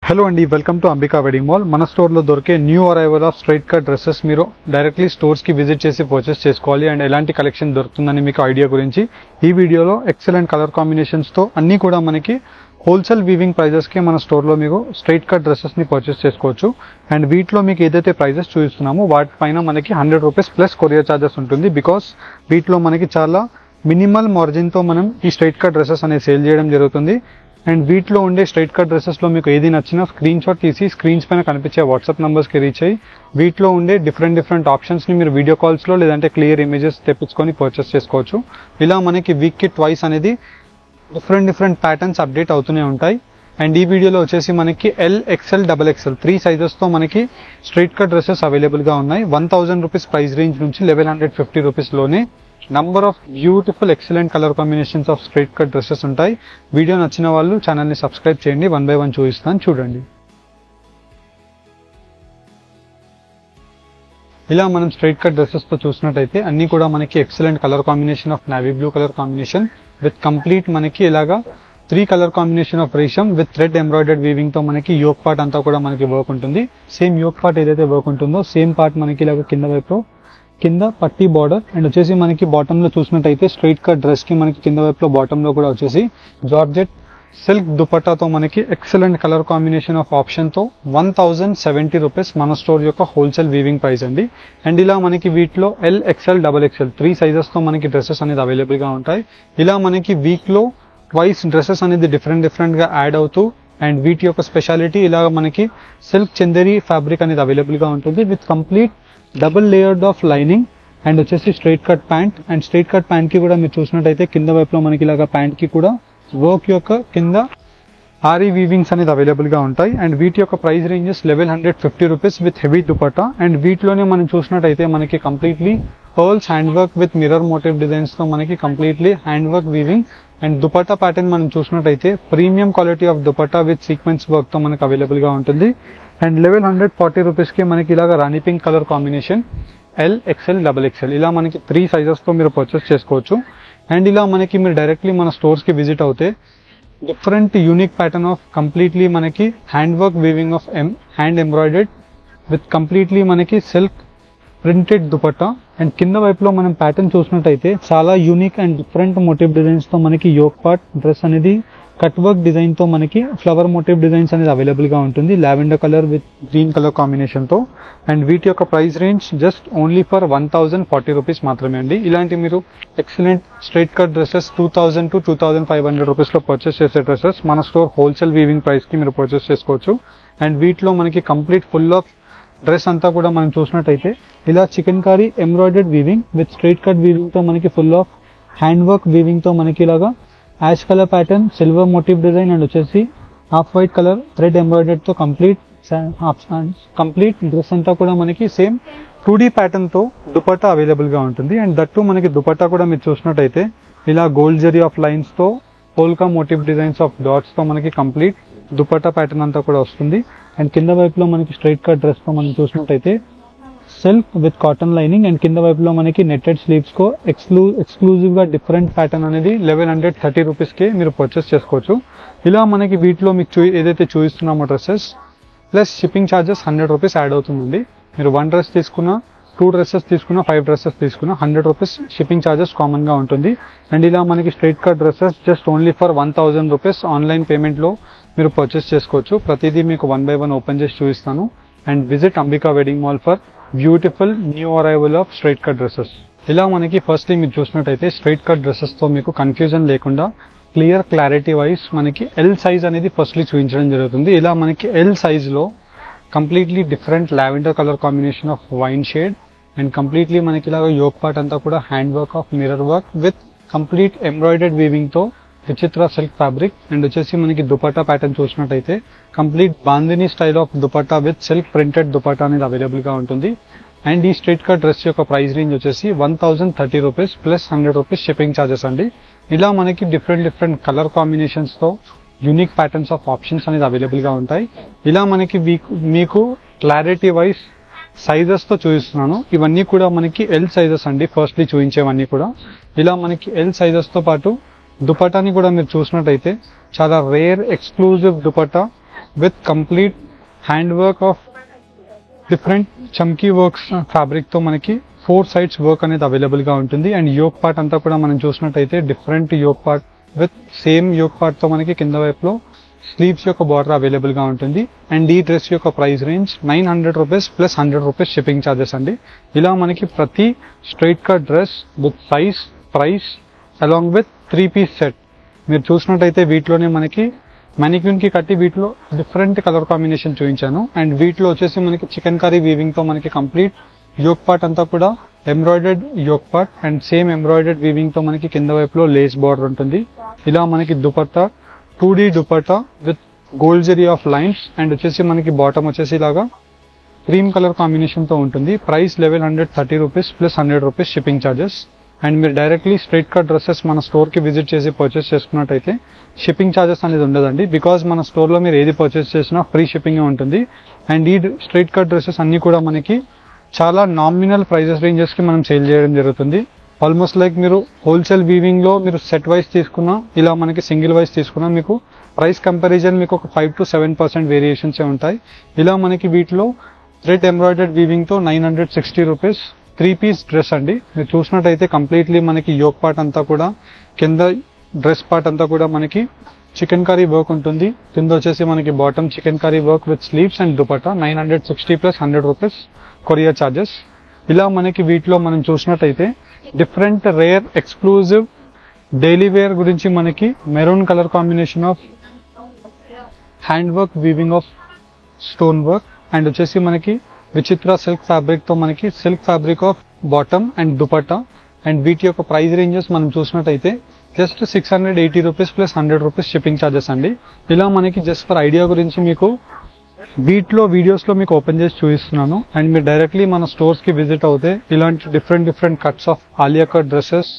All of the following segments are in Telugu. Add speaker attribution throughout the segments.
Speaker 1: హలో అండి, welcome to Ambika wedding mall. మన స్టోర్లో దొరికే new arrival of straight cut dresses మీరు డైరెక్ట్లీ స్టోర్స్కి విజిట్ చేసి పర్చేస్ చేసుకోవాలి అండ్ ఎలాంటి కలెక్షన్ దొరుకుతుందని మీకు ఐడియా గురించి ఈ వీడియోలో ఎక్సలెంట్ కలర్ కాంబినేషన్స్తో అన్నీ కూడా మనకి హోల్సేల్ వీవింగ్ ప్రైజెస్కి మన స్టోర్లో మీకు స్ట్రైట్ కట్ డ్రెస్సెస్ని పర్చేస్ చేసుకోవచ్చు. అండ్ వీటిలో మీకు ఏదైతే ప్రైజెస్ చూపిస్తున్నామో వాటిపైన మనకి ₹100 ప్లస్ కొరియర్ ఛార్జెస్ ఉంటుంది. బికాస్ వీటిలో మనకి చాలా మినిమల్ మార్జిన్తో మనం ఈ స్ట్రైట్ కట్ డ్రెస్సెస్ అనేది సేల్ చేయడం జరుగుతుంది. అండ్ వీటిలో ఉండే స్ట్రైట్ కట్ డ్రెస్సెస్లో మీకు ఏది నచ్చినా స్క్రీన్ షాట్ తీసి స్క్రీన్స్ పైన కనిపించే వాట్సాప్ నెంబర్స్కి రీచ్ అయ్యి వీటిలో ఉండే డిఫరెంట్ ఆప్షన్స్ని మీరు వీడియో కాల్స్లో లేదంటే క్లియర్ ఇమేజెస్ తెప్పించుకొని పర్చేస్ చేసుకోవచ్చు. ఇలా మనకి వీక్కి ట్వైస్ అనేది డిఫరెంట్ ప్యాటర్న్స్ అప్డేట్ అవుతూనే ఉంటాయి. అండ్ ఈ వీడియోలో వచ్చేసి మనకి ఎల్, ఎక్స్ఎల్, XXL 3 సైజెస్తో మనకి స్ట్రైట్ కట్ డ్రెస్సెస్ అవైలబుల్గా ఉన్నాయి. ₹1000 ప్రైస్ రేంజ్ నుంచి ₹1150లోనే number of beautiful excellent colour combinations of straight cut dresses ఉంటాయి. వీడియో నచ్చిన వాళ్ళు ఛానల్ని సబ్స్క్రైబ్ చేయండి. 1 by 1 చూపిస్తాను, చూడండి. ఇలా మనం స్ట్రైట్ కట్ డ్రెస్సెస్తో చూసినట్టయితే అన్ని కూడా మనకి excellent colour combination of navy blue colour combination with complete మనకి ఇలాగా 3 కలర్ కాంబినేషన్ ఆఫ్ రేషం విత్ థ్రెడ్ ఎంబ్రాయిడర్డ్ వీవింగ్ తో మనకి యోక్ పార్ట్ అంతా కూడా మనకి వర్క్ ఉంటుంది. సేమ్ యోక్ పార్ట్ ఏదైతే వర్క్ ఉంటుందో సేమ్ పార్ట్ మనకి ఇలాగ కింద వైపు కింద పట్టీ బార్డర్ అండ్ వచ్చేసి మనకి బాటమ్ లో చూసినట్టయితే స్ట్రైట్ కట్ డ్రెస్ కి మనకి కింద వైపులో బాటమ్ లో కూడా వచ్చేసి జార్జెట్ సిల్క్ దుపట్టాతో మనకి excellent colour combination of option తో ₹1070 మన స్టోర్ యొక్క హోల్సేల్ వీవింగ్ ప్రైస్ అండి. అండ్ ఇలా మనకి వీటిలో ఎల్, ఎక్స్ఎల్, XXL 3 సైజెస్ తో మనకి డ్రెస్సెస్ అనేది అవైలబుల్ గా ఉంటాయి. ఇలా మనకి వీక్ లో ట్వైస్ డ్రెస్సెస్ అనేది డిఫరెంట్ గా యాడ్ అవుతూ అండ్ వీటి యొక్క స్పెషాలిటీ ఇలా మనకి సిల్క్ చందేరి ఫ్యాబ్రిక్ అనేది అవైలబుల్ గా ఉంటుంది with complete double layered of lining and వచ్చేసి straight cut pant. And straight cut pant కి కూడా మీరు చూసినట్టయితే కింద వైపులో మనకి ఇలాగా ప్యాంట్ కి కూడా వర్క్ యొక్క కింద ఆరీ వీవింగ్స్ అనేది అవైలబుల్ గా ఉంటాయి. అండ్ వీటి యొక్క price ranges ₹1150 with heavy dupatta. And వీటిలోనే మనం చూసినట్టయితే మనకి completely pearls hand work with mirror motif designs తో మనకి completely hand work weaving and dupatta pattern మనం చూసినట్టయితే premium quality of dupatta with sequins work తో మనకి అవైలబుల్ గా ఉంటుంది. అండ్ ₹1140 కి మనకి ఇలాగ rani pink colour combination L, XL, XXL ఇలా మనకి 3 సైజెస్ తో మీరు పర్చేస్ చేసుకోవచ్చు. అండ్ ఇలా మనకి మీరు డైరెక్ట్లీ మన స్టోర్స్ కి విజిట్ అవుతే different unique pattern of completely మనకి hand work weaving of hand embroidered with completely మనకి సిల్క్ ప్రింటెడ్ దుపట్టా. అండ్ కింద వైపులో మనం ప్యాటర్న్ చూసినట్టయితే చాలా unique and different motif designs తో మనకి యోక్ పార్ట్ డ్రెస్ అనేది కట్ వర్క్ డిజైన్ తో మనకి ఫ్లవర్ మోటివ్ డిజైన్స్ అనేది అవైలబుల్ గా ఉంటుంది. Lavender colour with green colour combination తో. అండ్ వీటి యొక్క price range just only for ₹1040 మాత్రమే అండి. ఇలాంటి మీరు excellent straight cut dresses ₹2000 to ₹2500 లో పర్చేస్ చేసే డ్రెస్సెస్ మన స్టోర్ హోల్సేల్ వీవింగ్ ప్రైస్ కి మీరు పర్చేస్ చేసుకోవచ్చు. అండ్ వీటిలో మనకి కంప్లీట్ ఫుల్ ఆఫ్ డ్రెస్ అంతా కూడా మనం చూసినట్టయితే ఇలా chikankari embroidered weaving with straight cut weaving తో మనకి full of hand work weaving తో మనకి ఇలాగా ash colour pattern, silver motif design and వచ్చేసి half white colour thread embroidered తో కంప్లీట్ డ్రెస్ అంతా కూడా మనకి సేమ్ 2D ప్యాటర్న్ తో దుపట్టా అవైలబుల్ గా ఉంటుంది. అండ్ దట్టు మనకి దుపట్టా కూడా మీరు చూసినట్టయితే ఇలా గోల్డ్ జరీ ఆఫ్ లైన్స్ తో polka motive designs of dots తో మనకి కంప్లీట్ దుపట్టా ప్యాటర్న్ అంతా కూడా వస్తుంది. అండ్ కింద వైపులో మనకి స్ట్రైట్ కట్ డ్రెస్ తో మనం చూసినట్టయితే silk with cotton lining and కింద వైపులో మనకి నెట్టెడ్ స్లీవ్స్ కో ఎక్స్క్లూజివ్ గా డిఫరెంట్ ప్యాటర్న్ అనేది ₹1130 కే మీరు పర్చేస్ చేసుకోవచ్చు. ఇలా మనకి వీటిలో మీకు ఏదైతే చూపిస్తున్నామో dresses plus shipping charges ₹100 add అవుతుందండి. మీరు 1 డ్రెస్ తీసుకున్నా, 2 డ్రెస్సెస్ తీసుకున్నా, 5 డ్రెస్సెస్ తీసుకున్నా ₹100 షిప్పింగ్ ఛార్జెస్ కామన్ గా ఉంటుంది. అండ్ ఇలా మనకి straight cut dresses just only for ₹1000 online payment లో మీరు పర్చేస్ చేసుకోవచ్చు. ప్రతిదీ మీకు 1 by 1 ఓపెన్ చేసి చూపిస్తాను. And visit Ambika wedding mall for beautiful new arrival of straight cut dresses. ఇలా మనకి ఫస్ట్లీ మీరు చూసినట్టయితే స్ట్రైట్ కట్ డ్రెస్సెస్ తో మీకు కన్ఫ్యూజన్ లేకుండా క్లారిటీ వైజ్ మనకి ఎల్ సైజ్ అనేది ఫస్ట్లీ చూపించడం జరుగుతుంది. ఇలా మనకి ఎల్ సైజ్ లో completely different lavender colour combination of wine shade and completely మనకి ఇలాగ యోక్ పార్ట్ అంతా కూడా hand work of mirror work with complete embroidered weaving తో విచిత్ర సిల్క్ ఫ్యాబ్రిక్ అండ్ వచ్చేసి మనకి దుపట్టా ప్యాటర్న్ చూసినట్టయితే complete bandhani style of dupatta with silk printed dupatta అనేది అవైలబుల్ గా ఉంటుంది. అండ్ ఈ స్ట్రైట్ కట్ డ్రెస్ యొక్క ప్రైస్ రేంజ్ వచ్చేసి ₹1030 ప్లస్ ₹100 షిప్పింగ్ ఛార్జెస్ అండి. ఇలా మనకి డిఫరెంట్ కలర్ కాంబినేషన్స్ తో యూనిక్ ప్యాటర్న్స్ ఆఫ్ ఆప్షన్స్ అనేది అవైలబుల్ గా ఉంటాయి. ఇలా మనకి మీకు క్లారిటీ వైజ్ సైజెస్ తో చూపిస్తున్నాను. ఇవన్నీ కూడా మనకి ఎల్ సైజెస్ అండి. ఫస్ట్లీ చూపించేవన్నీ కూడా ఇలా మనకి ఎల్ సైజెస్ తో పాటు దుపట్టాని కూడా మీరు చూసినట్టయితే చాలా rare exclusive dupatta with complete hand work of different చమ్కీ వర్క్స్ ఫ్యాబ్రిక్ తో మనకి 4 sides వర్క్ అనేది అవైలబుల్ గా ఉంటుంది. అండ్ యోక్ పార్ట్ అంతా కూడా మనం చూసినట్టయితే different yoke part with same yoke part తో మనకి కింద వైపులో స్లీవ్స్ యొక్క బార్డర్ అవైలబుల్ గా ఉంటుంది. అండ్ ఈ డ్రెస్ యొక్క price range 900 rupees plus 100 rupees shipping charges అండి. ఇలా మనకి ప్రతి straight cut dress with size, price along with 3-piece set మీరు చూసినట్టయితే వీటిలోనే మనకి మ్యానిక్యూన్ కి కట్టి వీటిలో డిఫరెంట్ కలర్ కాంబినేషన్ చూపించాను. అండ్ వీటిలో వచ్చేసి మనకి చికెన్ కర్రీ వీవింగ్ తో మనకి కంప్లీట్ యోక్ పార్ట్ అంతా కూడా embroidered yoke part and same embroidered weaving తో మనకి కింద వైపులో లేస్ బార్డర్ ఉంటుంది. ఇలా మనకి dupatta 2D dupatta with gold zari of lines and వచ్చేసి మనకి బాటమ్ వచ్చేసి ఇలాగా క్రీమ్ కలర్ కాంబినేషన్ తో ఉంటుంది. Price 1130 rupees plus 100 rupees shipping charges. And మీరు డైరెక్ట్లీ స్ట్రైట్ కట్ డ్రెస్సెస్ మన స్టోర్ కి విజిట్ చేసి పర్చేస్ చేసుకున్నట్టయితే షిప్పింగ్ ఛార్జెస్ అనేది ఉండదండి. బికాస్ మన స్టోర్ లో మీరు ఏది పర్చేస్ చేసినా ఫ్రీ షిప్పింగ్ ఉంటుంది. అండ్ ఈ స్ట్రైట్ కట్ డ్రెస్సెస్ అన్ని కూడా మనకి చాలా నామినల్ ప్రైజెస్ రేంజెస్ కి మనం సేల్ చేయడం జరుగుతుంది. ఆల్మోస్ట్ లైక్ మీరు హోల్సేల్ వీవింగ్ లో మీరు సెట్ వైస్ తీసుకున్నా, ఇలా మనకి సింగిల్ వైస్ తీసుకున్నా మీకు ప్రైస్ కంపారిజన్ మీకు ఒక 5 to 7% వేరియేషన్స్ ఉంటాయి. ఇలా మనకి వీటిలో థ్రెడ్ ఎంబ్రాయిడర్డ్ వీవింగ్ తో 960 రూపీస్ 3-piece డ్రెస్ అండి. మీరు చూసినట్టయితే కంప్లీట్లీ మనకి యోక్ పార్ట్ అంతా కూడా కింద డ్రెస్ పార్ట్ అంతా కూడా మనకి చికెన్ కర్రీ వర్క్ ఉంటుంది. కింద వచ్చేసి మనకి bottom chicken curry work with sleeves and dupatta 960 plus 100 rupees courier charges. ఇలా మనకి వీటిలో మనం చూసినట్టయితే different rare exclusive daily wear గురించి మనకి maroon colour combination of hand work weaving of stone work and వచ్చేసి మనకి విచిత్ర సిల్క్ ఫ్యాబ్రిక్ తో మనకి silk fabric of bottom and dupatta. And వీటి యొక్క ప్రైస్ రేంజెస్ మనం చూసినట్టయితే just 680 rupees plus 100 rupees shipping charges అండి. ఇలా మనకి జస్ట్ ఫర్ ఐడియా గురించి మీకు వీడియోస్ లో మీకు ఓపెన్ చేసి చూపిస్తున్నాను. అండ్ మీరు డైరెక్ట్లీ మన స్టోర్స్ కి విజిట్ అవుతే ఇలాంటి different cuts off Alia cut dresses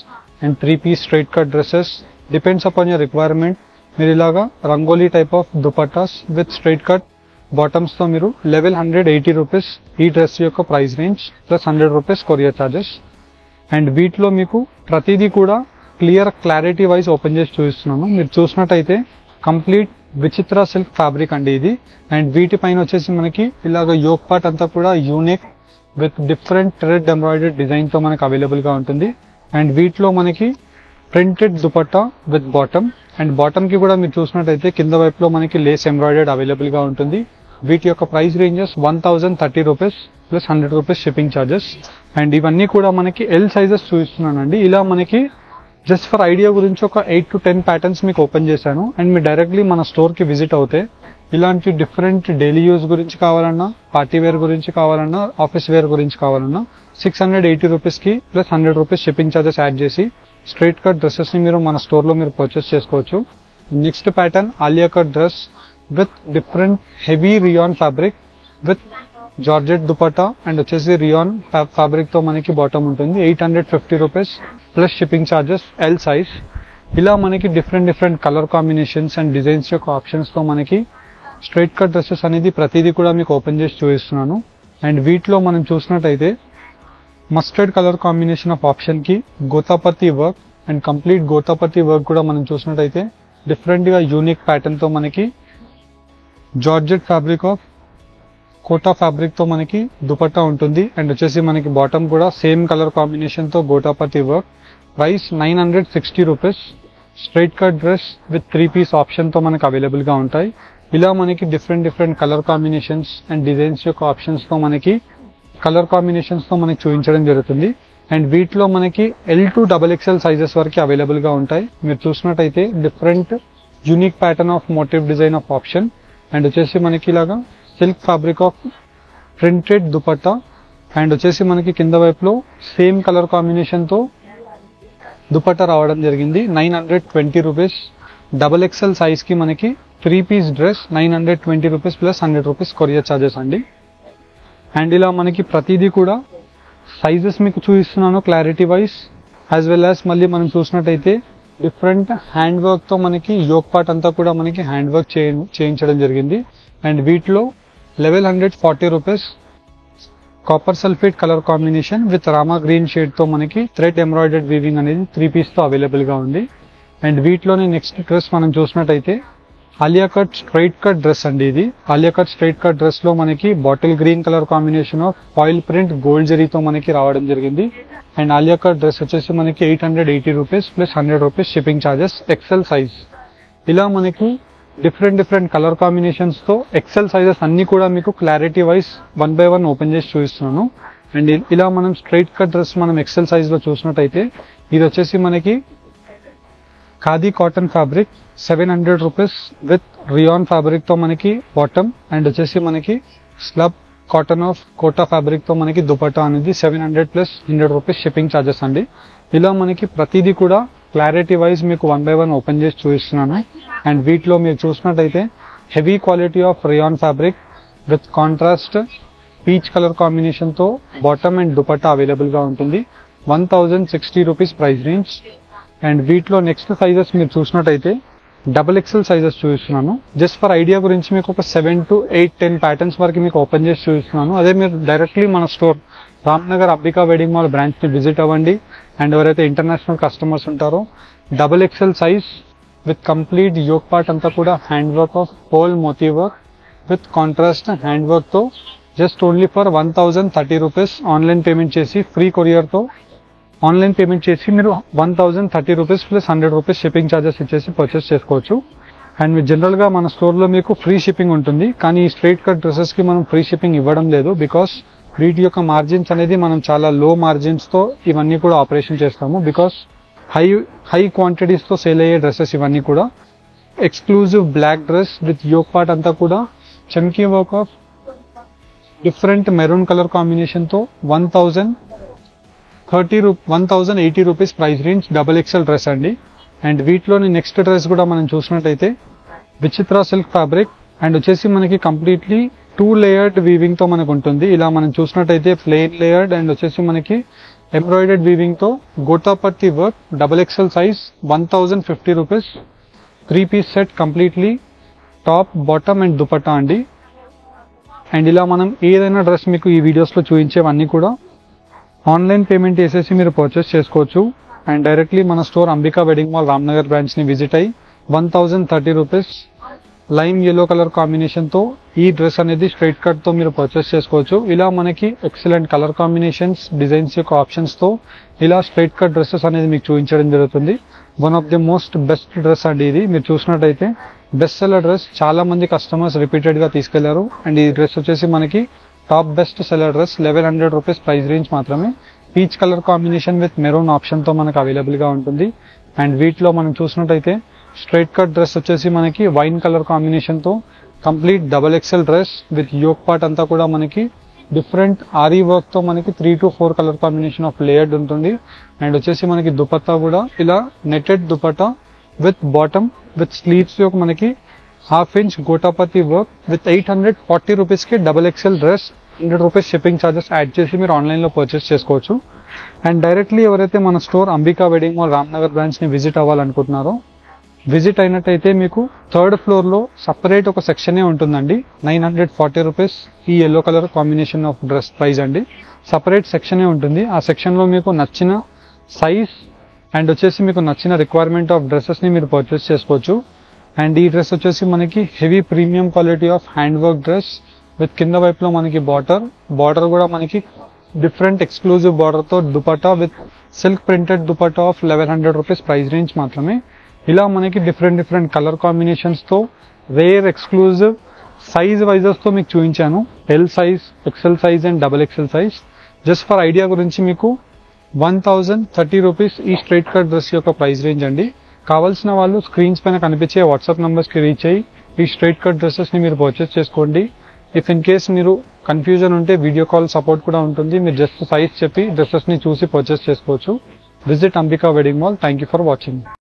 Speaker 1: and 3-piece straight cut dresses depends upon your requirement. మీరు ఇలాగా rangoli type of dupattas with straight cut bottoms తో మీరు 1180 రూపీస్ ఈ డ్రెస్ యొక్క price range plus 100 rupees courier charges. And వీటిలో మీకు ప్రతిదీ కూడా క్లారిటీ వైజ్ ఓపెన్ చేసి చూపిస్తున్నాను. మీరు చూసినట్టయితే కంప్లీట్ విచిత్ర సిల్క్ ఫ్యాబ్రిక్ అండి ఇది. అండ్ వీటి పైన వచ్చేసి మనకి ఇలాగ యోక్ పార్ట్ అంతా కూడా unique with different thread embroidered design తో మనకి అవైలబుల్ గా ఉంటుంది. అండ్ వీటిలో మనకి printed dupatta with bottom and bottom కి కూడా మీరు చూసినట్టయితే కింద వైపులో మనకి లేస్ ఎంబ్రాయిడర్డ్ అవైలబుల్ గా ఉంటుంది. వీటి యొక్క price ranges 1030 rupees plus 100 rupees shipping charges. And ఇవన్నీ కూడా మనకి ఎల్ సైజెస్ చూపిస్తున్నానండి. ఇలా మనకి జస్ట్ ఫర్ ఐడియా గురించి ఒక 8 to 10 ప్యాటర్న్స్ మీకు ఓపెన్ చేశాను. అండ్ మీరు డైరెక్ట్లీ మన స్టోర్ కి విజిట్ అవుతే ఇలాంటి డిఫరెంట్ డైలీ యూజ్ గురించి కావాలన్నా, పార్టీ వేర్ గురించి కావాలన్నా, ఆఫీస్ వేర్ గురించి కావాలన్నా 680 రూపీస్ కి plus 100 rupees shipping charges add చేసి స్ట్రైట్ కట్ డ్రెస్సెస్ ని మీరు మన స్టోర్ లో మీరు పర్చేస్ చేసుకోవచ్చు. Next pattern Alia cut dress with different heavy rayon fabric with georgette dupatta and వచ్చేసి రియాన్ ఫ్యాబ్రిక్ తో మనకి బాటమ్ ఉంటుంది. 850 rupees plus shipping charges L size. ఇలా మనకి different colour combinations and designs యొక్క ఆప్షన్స్ తో మనకి స్ట్రైట్ కట్ డ్రెస్సెస్ అనేది ప్రతిదీ కూడా మీకు ఓపెన్ చేసి చూపిస్తున్నాను. అండ్ వీటిలో మనం చూసినట్టయితే mustard colour combination of option కి gotapatti work and complete gotapatti work కూడా మనం చూసినట్టయితే డిఫరెంట్ గా యూనిక్ ప్యాటర్న్ తో మనకి georgette fabric of Kota fabric తో మనకి దుపట్టా ఉంటుంది. అండ్ వచ్చేసి మనకి బాటమ్ కూడా సేమ్ కలర్ కాంబినేషన్ తో gota patti work. Price 960 rupees. Straight cut dress with 3-piece option తో మనకి అవైలబుల్ గా ఉంటాయి. ఇలా మనకి different colour combinations and designs యొక్క ఆప్షన్స్ తో మనకి కలర్ కాంబినేషన్స్ తో మనకి చూపించడం జరుగుతుంది. అండ్ వీటిలో మనకి L to XXL సైజెస్ వరకు అవైలబుల్ గా ఉంటాయి. మీరు చూసినట్టయితే different unique pattern of motif design of option and వచ్చేసి మనకి ఇలాగా silk fabric of printed dupatta and వచ్చేసి మనకి కింద వైపులో సేమ్ కలర్ కాంబినేషన్ తో దుపట్టా రావడం జరిగింది. 920 రూపీస్. XXL సైజ్ కి మనకి 3-piece dress 920 rupees plus 100 rupees courier charges అండి. అండ్ ఇలా మనకి ప్రతిదీ కూడా సైజెస్ మీకు చూపిస్తున్నాను clarity wise as well as మళ్ళీ మనం చూసినట్టయితే డిఫరెంట్ హ్యాండ్ వర్క్ తో మనకి యోక్ పార్ట్ అంతా కూడా మనకి హ్యాండ్ వర్క్ చేయించడం జరిగింది. అండ్ వీటిలో 1140 rupees copper sulphate colour combination with Rama green shade తో మనకి థ్రెడ్ ఎంబ్రాయిడర్డ్ వీవింగ్ అనేది 3-piece తో అవైలబుల్ గా ఉంది. అండ్ వీటిలోనే నెక్స్ట్ డ్రెస్ మనం చూసినట్టయితే Alia cut straight cut dress అండి. ఇది Alia cut straight cut dress లో మనకి bottle green colour combination of foil print gold జరీతో మనకి రావడం జరిగింది. అండ్ ఆలియా కట్ డ్రెస్ వచ్చేసి మనకి 880 rupees plus 100 rupees shipping charges. XL size. ఇలా మనకి డిఫరెంట్ కలర్ కాంబినేషన్స్ తో ఎక్సెల్ సైజెస్ అన్ని కూడా మీకు క్లారిటీ వైజ్ 1 by 1 ఓపెన్ చేసి చూపిస్తున్నాను. అండ్ ఇలా మనం స్ట్రైట్ కట్ డ్రెస్ మనం ఎక్సెల్ సైజ్ లో చూసినట్టయితే ఇది వచ్చేసి మనకి khadi cotton fabric 700 rupees with rayon fabric తో మనకి బాటమ్ అండ్ వచ్చేసి మనకి slub cotton of Kota fabric తో మనకి దుపట్టా అనేది 700 ప్లస్ 100 రూపీస్ షిప్పింగ్ ఛార్జెస్ అండి. ఇలా మనకి ప్రతిదీ కూడా క్లారిటీ వైజ్ మీకు 1 by 1 ఓపెన్ చేసి చూపిస్తున్నాను. అండ్ వీటిలో మీరు చూసినట్టయితే heavy quality of rayon fabric with contrast peach colour combination తో బాటమ్ అండ్ దుపట్టా అవైలబుల్ గా ఉంటుంది. 1060 రూపీస్ ప్రైస్ రేంజ్. అండ్ వీటిలో నెక్స్ట్ సైజెస్ మీరు చూసినట్టయితే డబుల్ ఎక్సెల్ సైజెస్ చూపిస్తున్నాను. జస్ట్ ఫర్ ఐడియా గురించి మీకు ఒక 7 to 8, 10 ప్యాటర్న్స్ వరకు మీకు ఓపెన్ చేసి చూపిస్తున్నాను. అదే మీరు డైరెక్ట్లీ మన store Ramnagar Ambika wedding mall branch ని విజిట్ అవ్వండి. అండ్ ఎవరైతే ఇంటర్నేషనల్ కస్టమర్స్ ఉంటారో double XL size with complete yoke part అంతా కూడా హ్యాండ్ వర్క్ ఆఫ్ హోల్ మోతీ work with contrast hand work తో just only for 1030 rupees online payment చేసి ఫ్రీ కొరియర్ తో ఆన్లైన్ పేమెంట్ చేసి మీరు 1030 rupees plus 100 rupees shipping charges ఇచ్చేసి పర్చేస్ చేసుకోవచ్చు. అండ్ మీరు జనరల్ గా మన స్టోర్ లో మీకు ఫ్రీ షిప్పింగ్ ఉంటుంది. కానీ ఈ స్ట్రైట్ కట్ డ్రెస్సెస్ కి మనం ఫ్రీ షిప్పింగ్ ఇవ్వడం లేదు. బికాస్ వీటి యొక్క మార్జిన్స్ అనేది మనం చాలా లో మార్జిన్స్ తో ఇవన్నీ కూడా ఆపరేషన్ చేస్తాము. బికాస్ హై క్వాంటిటీస్ తో సేల్ అయ్యే డ్రెస్సెస్ ఇవన్నీ కూడా. Exclusive black dress with yoke part అంతా కూడా చమ్కీ work of different maroon colour combination తో 1080 rupees price range double XL dress అండి. అండ్ వీటిలోని నెక్స్ట్ డ్రెస్ కూడా మనం చూసినట్టయితే విచిత్ర సిల్క్ ఫ్యాబ్రిక్ అండ్ వచ్చేసి మనకి కంప్లీట్లీ 2 లేయర్డ్ వీవింగ్ తో మనకు ఉంటుంది. ఇలా మనం చూసినట్టయితే ప్లెయిన్ లేయర్డ్ అండ్ వచ్చేసి మనకి ఎంబ్రాయిడర్డ్ వీవింగ్ తో గోటాపత్తి work double XL size 1050 rupees 3-piece set completely top bottom and dupatta అండి. అండ్ ఇలా మనం ఏదైనా డ్రెస్ మీకు ఈ వీడియోస్ లో చూపించేవన్నీ కూడా ఆన్లైన్ పేమెంట్ చేసేసి మీరు పర్చేస్ చేసుకోవచ్చు. అండ్ డైరెక్ట్లీ మన store Ambika wedding mall Ramnagar branch ని విజిట్ అయ్యి 1030 rupees lime yellow colour combination తో ఈ డ్రెస్ అనేది స్ట్రైట్ కట్ తో మీరు పర్చేస్ చేసుకోవచ్చు. ఇలా మనకి ఎక్సలెంట్ కలర్ కాంబినేషన్స్ డిజైన్స్ యొక్క ఆప్షన్స్ తో ఇలా స్ట్రైట్ కట్ డ్రెస్సెస్ అనేది మీకు చూపించడం జరుగుతుంది. One of the most best dress అండి ఇది. మీరు చూసినట్టయితే బెస్ట్ సెల్లర్ డ్రెస్ చాలా మంది కస్టమర్స్ రిపీటెడ్ గా తీసుకెళ్లారు. అండ్ ఈ డ్రెస్ వచ్చేసి మనకి top best seller dress 1100 rupees price range మాత్రమే. Peach colour combination with maroon option తో మనకు అవైలబుల్ గా ఉంటుంది. అండ్ వీటిలో మనం చూసినట్టయితే స్ట్రైట్ కట్ డ్రెస్ వచ్చేసి మనకి వైన్ కలర్ కాంబినేషన్ తో complete double XL dress with yoke part అంతా కూడా మనకి డిఫరెంట్ ఆరీ వర్క్ తో మనకి 3 to 4 colour combination of layered ఉంటుంది. అండ్ వచ్చేసి మనకి దుపట్టా కూడా ఇలా netted dupatta with bottom with sleeves యొక్క మనకి 1/2 ఇంచ్ గోటాపతి వర్క్ విత్ 840 రూపీస్ కి double XL dress 100 rupees shipping charges add చేసి మీరు ఆన్లైన్ లో పర్చేస్ చేసుకోవచ్చు. అండ్ డైరెక్ట్లీ ఎవరైతే మన store Ambika wedding mall Ramnagar branch ని విజిట్ అవ్వాలనుకుంటున్నారో విజిట్ అయినట్టయితే మీకు 3rd ఫ్లోర్ లో సపరేట్ ఒక సెక్షనే ఉంటుందండి. 940 రూపీస్ ఈ yellow colour combination of dress price అండి. సపరేట్ సెక్షనే ఉంటుంది. ఆ సెక్షన్ లో మీకు నచ్చిన సైజ్ అండ్ వచ్చేసి మీకు నచ్చిన రిక్వైర్మెంట్ ఆఫ్ డ్రెస్సెస్ ని మీరు పర్చేస్ చేసుకోవచ్చు. అండ్ ఈ డ్రెస్ వచ్చేసి మనకి heavy premium quality of hand work dress with కింద వైపులో మనకి బార్డర్ కూడా మనకి డిఫరెంట్ ఎక్స్క్లూజివ్ బార్డర్ తో dupatta with silk printed dupatta of 1100 rupees price range మాత్రమే. ఇలా మనకి డిఫరెంట్ కలర్ కాంబినేషన్స్ తో రేర్ ఎక్స్క్లూజివ్ సైజ్ వైజెస్ తో మీకు చూపించాను. L size, XL size and double XL size. Just for idea గురించి మీకు 1030 రూపీస్ ఈ స్ట్రైట్ కట్ డ్రెస్ యొక్క ప్రైస్ రేంజ్ అండి. కావాల్సిన వాళ్ళు స్క్రీన్స్ పైన కనిపించే వాట్సాప్ నంబర్స్ కి రీచ్ అయ్యి ఈ స్ట్రైట్ కట్ డ్రెస్సెస్ ని మీరు పర్చేస్ చేసుకోండి. ఇఫ్ ఇన్ కేస్ మీరు కన్ఫ్యూజన్ ఉంటే వీడియో కాల్ సపోర్ట్ కూడా ఉంటుంది. మీరు జస్ట్ సైజ్ చెప్పి డ్రెస్సెస్ ని చూసి పర్చేస్ చేసుకోవచ్చు. Visit Ambika wedding mall. Thank you for watching.